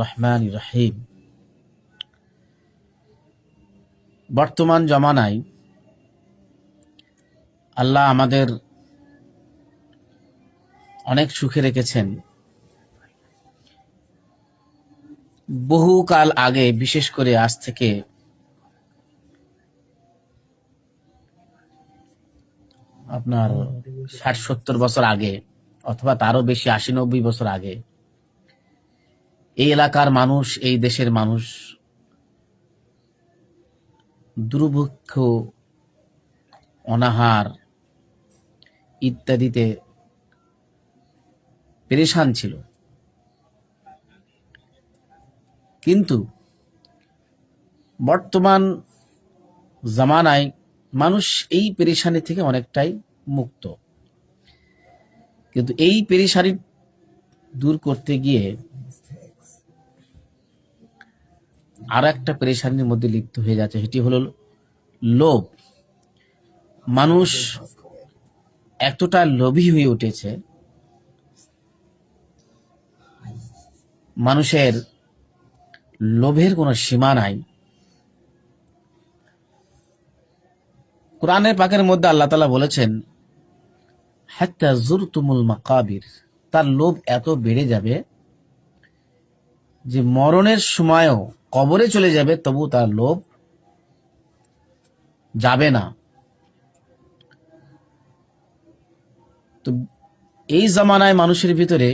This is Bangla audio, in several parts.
রহমানির রহিম। বর্তমান জমানায় আল্লাহ আমাদের অনেক সুখে রেখেছেন। বহুকাল আগে, বিশেষ করে আজ থেকে আপনার ৬০-৭০ বছর আগে, অথবা তারও বেশি, ৮০-৯০ বছর আগে, এই এলাকার মানুষ, এই দেশের মানুষ দুর্ভিক্ষ, অনাহার ইত্যাদিতে পেরেশান ছিল। কিন্তু বর্তমান জামানায় মানুষ এই পেরেশানি থেকে অনেকটাই মুক্ত। কিন্তু এই পেরেশানি দূর করতে গিয়ে আর একটা পেরেশানির মধ্যে লিপ্ত হয়ে যাচ্ছে, সেটি হলো লোভ। মানুষ এতটা লোভী হয়ে উঠেছে, মানুষের লোভের কোনো সীমা নাই। কোরআনের পাকের মধ্যে আল্লাহ তাআলা বলেছেন, হাত্তা যুরতুমুল মাকাবির, তার লোভ এত বেড়ে যাবে যে মরণের সময়ও কবরে চলে যাবে, তবু তার লোভ যাবে না। তো এই জামানায় মানুষের ভিতরে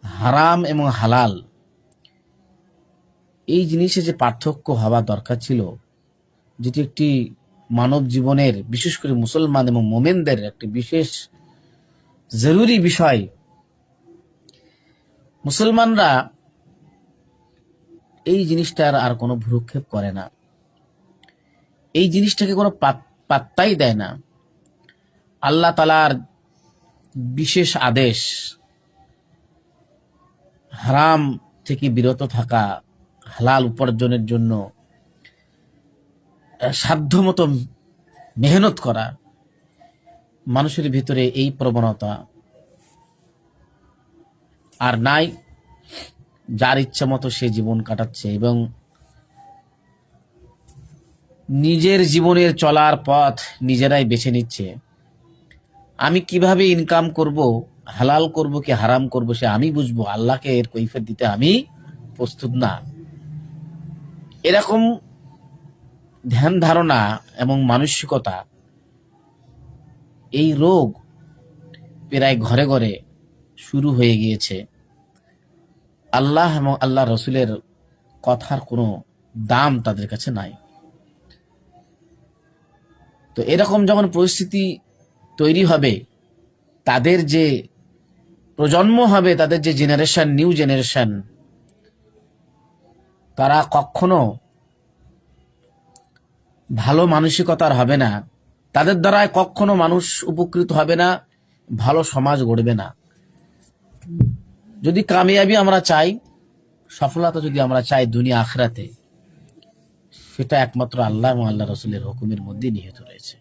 হারাম এবং হালাল এই জিনিসের যে পার্থক্য হওয়া দরকার ছিল, যেটি একটি মানব জীবনের, বিশেষ করে মুসলমান এবং মোমেনদের একটি বিশেষ জরুরি বিষয়, মুসলমানরা এই জিনিসটার আর কোনো ভ্রুক্ষেপ করে না, এই জিনিসটাকে কোনো পাত্তাই দেয় না। আল্লাহ তাআলার বিশেষ আদেশ, হারাম থেকে বিরত থাকা, হালাল উপার্জনের জন্য সাধ্যমতো মেহনত করা, মানুষের ভিতরে এই প্রবণতা আর নাই। যার ইচ্ছা মতো সে জীবন কাটাচ্ছে এবং নিজের জীবনের চলার পথ নিজেরাই বেছে নিচ্ছে। আমি কিভাবে ইনকাম করব, হালাল করব কি হারাম করব, সে আমি বুঝবো, আল্লাহকে এর কৈফিয়ত দিতে আমি প্রস্তুত না। এরকম ধ্যান ধারণা এবং মানসিকতা, এই রোগ প্রায় ঘরে ঘরে শুরু হয়ে গিয়েছে। আল্লাহ এবং আল্লাহ রসুলের কথার কোনো দাম তাদের কাছে নাই। তো এরকম যখন পরিস্থিতি তৈরি হবে, তাদের যে প্রজন্ম হবে, তাদের যে জেনারেশন, নিউ জেনারেশন, তারা কখনো ভালো মানসিকতার হবে না, তাদের দ্বারা কখনো মানুষ উপকৃত হবে না, ভালো সমাজ গড়বে না। যদি কামিয়াবি আমরা চাই, সফলতা যদি আমরা চাই দুনিয়া আখিরাতে, সেটা একমাত্র আল্লাহ এবং আল্লাহ রসুলের হুকুমের মধ্যে নিহিত রয়েছে।